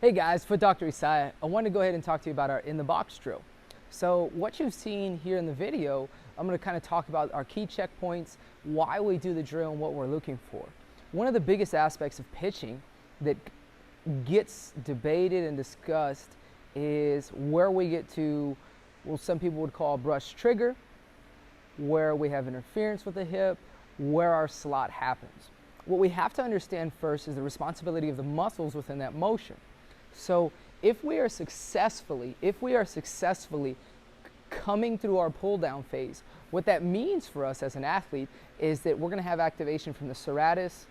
Hey guys, Foot Dr. Isai. I want to go ahead and talk to you about our in the box drill. So what you've seen here in the video, I'm going to kind of talk about our key checkpoints, why we do the drill and what we're looking for. One of the biggest aspects of pitching that gets debated and discussed is where we get to, well, some people would call brush trigger, where we have interference with the hip, where our slot happens. What we have to understand first is the responsibility of the muscles within that motion. So if we are successfully coming through our pull down phase, what that means for us as an athlete is that we're going to have activation from the serratus,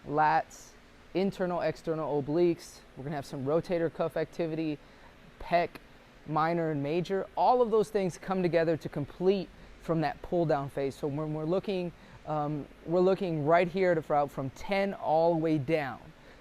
lats, internal, external obliques. We're going to have some rotator cuff activity, pec, minor and major. All of those things come together to complete from that pull down phase. So when we're looking right here at from 10 all the way down.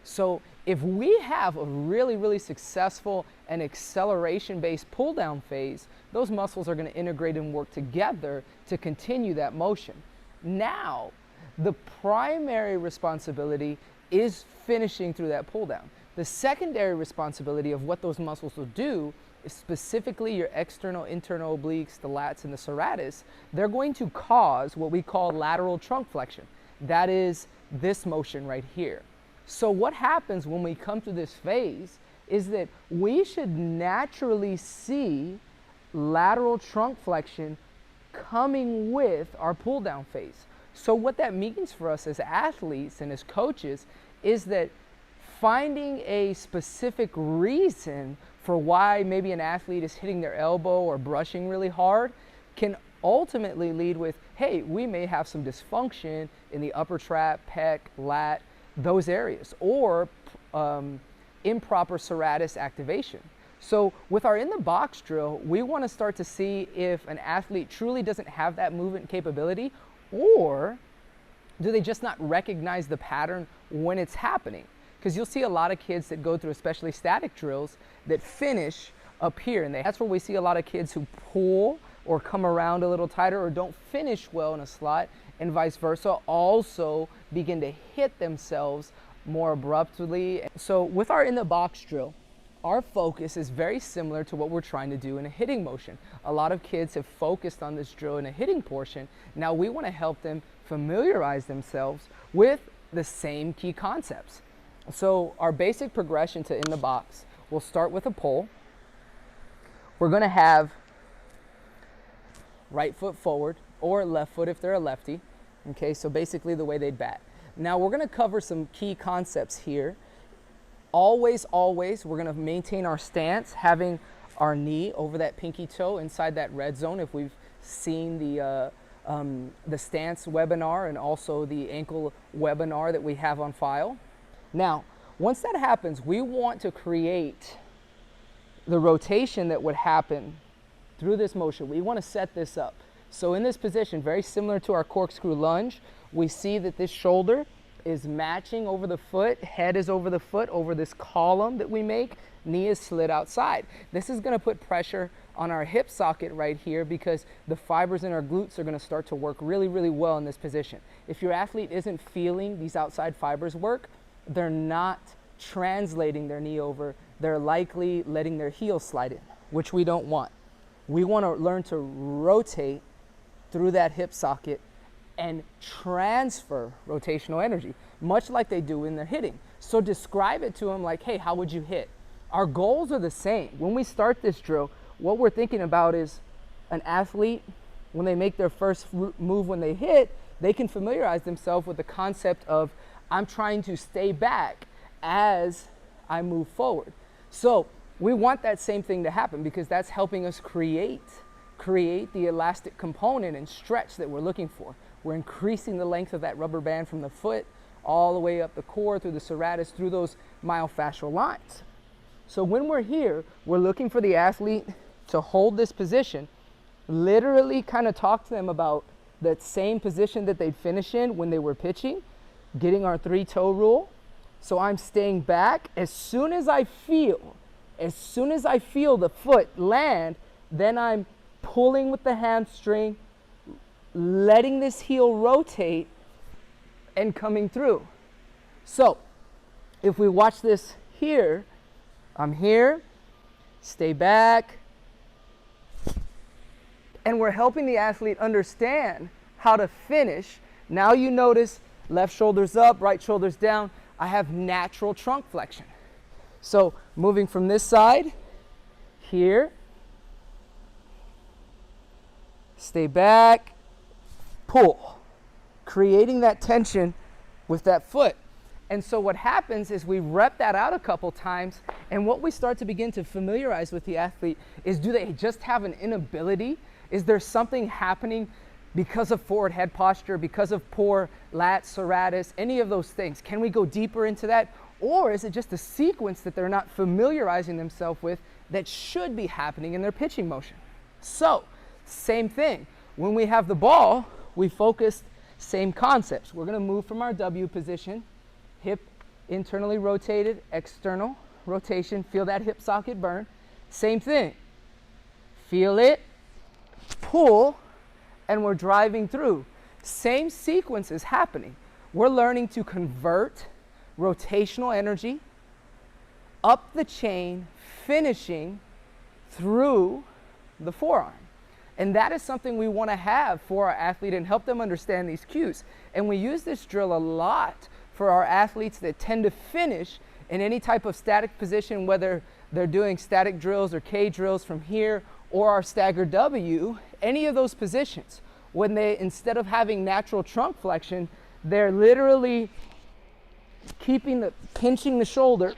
So if we have a really successful and acceleration-based pull-down phase, those muscles are going to integrate and work together to continue that motion. Now, the primary responsibility is finishing through that pull-down. The secondary responsibility of what those muscles will do is specifically your external, internal obliques, the lats, and the serratus. They're going to cause what we call lateral trunk flexion. That is this motion right here. So what happens when we come to this phase is that we should naturally see lateral trunk flexion coming with our pull down phase. So what that means for us as athletes and as coaches is that finding a specific reason for why maybe an athlete is hitting their elbow or brushing really hard can ultimately lead with, hey, we may have some dysfunction in the upper trap, pec, lat, those areas, or improper serratus activation. So with our in the box drill, we want to start to see if an athlete truly doesn't have that movement capability, or do they just not recognize the pattern when it's happening? Because you'll see a lot of kids that go through especially static drills that finish up here, and that's where we see a lot of kids who pull or come around a little tighter or don't finish well in a slot, and vice versa, also begin to hit themselves more abruptly. So with our in the box drill, our focus is very similar to what we're trying to do in a hitting motion. A lot of kids have focused on this drill in a hitting portion. Now we want to help them familiarize themselves with the same key concepts. So our basic progression to in the box, we'll start with a pull. We're going to have right foot forward or left foot if they're a lefty. Okay, so basically the way they'd bat. Now we're going to cover some key concepts here. Always, we're going to maintain our stance, having our knee over that pinky toe inside that red zone. If we've seen the stance webinar and also the ankle webinar that we have on file. Now, once that happens, we want to create the rotation that would happen through this motion. We want to set this up. So in this position, very similar to our corkscrew lunge, we see that this shoulder is matching over the foot, head is over the foot, over this column that we make, knee is slid outside. This is going to put pressure on our hip socket right here because the fibers in our glutes are going to start to work really well in this position. If your athlete isn't feeling these outside fibers work, they're not translating their knee over, they're likely letting their heel slide in, which we don't want. We want to learn to rotate through that hip socket and transfer rotational energy, much like they do in their hitting. So describe it to them like, hey, how would you hit? Our goals are the same. When we start this drill, what we're thinking about is an athlete, when they make their first move when they hit, they can familiarize themselves with the concept of, I'm trying to stay back as I move forward. So we want that same thing to happen because that's helping us create the elastic component and stretch that we're looking for. We're increasing the length of that rubber band from the foot all the way up the core through the serratus, through those myofascial lines. So when we're here, we're looking for the athlete to hold this position, literally kind of talk to them about that same position that they'd finish in when they were pitching, getting our 3-toe rule. So I'm staying back. As soon as I feel the foot land, then I'm pulling with the hamstring, letting this heel rotate and coming through. So if we watch this here, I'm here, stay back. And we're helping the athlete understand how to finish. Now you notice left shoulder's up, right shoulder's down. I have natural trunk flexion. So moving from this side, here, stay back, pull, creating that tension with that foot. And so what happens is we rep that out a couple times, and what we start to begin to familiarize with the athlete is, do they just have an inability? Is there something happening because of forward head posture, because of poor lats, serratus, any of those things? Can we go deeper into that? Or is it just a sequence that they're not familiarizing themselves with that should be happening in their pitching motion? So, same thing. When we have the ball, we focus, same concepts. We're going to move from our W position, hip internally rotated, external rotation. Feel that hip socket burn. Same thing. Feel it, pull, and we're driving through. Same sequence is happening. We're learning to convert rotational energy up the chain, finishing through the forearm. And that is something we want to have for our athlete and help them understand these cues. And we use this drill a lot for our athletes that tend to finish in any type of static position, whether they're doing static drills or K drills from here or our staggered W, any of those positions. When they, instead of having natural trunk flexion, they're literally pinching the shoulder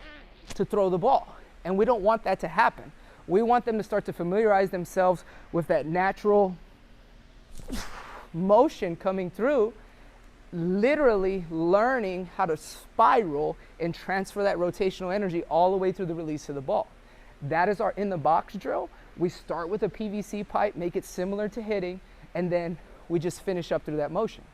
to throw the ball. And we don't want that to happen. We want them to start to familiarize themselves with that natural motion coming through, literally learning how to spiral and transfer that rotational energy all the way through the release of the ball. That is our in the box drill. We start with a PVC pipe, make it similar to hitting, and then we just finish up through that motion.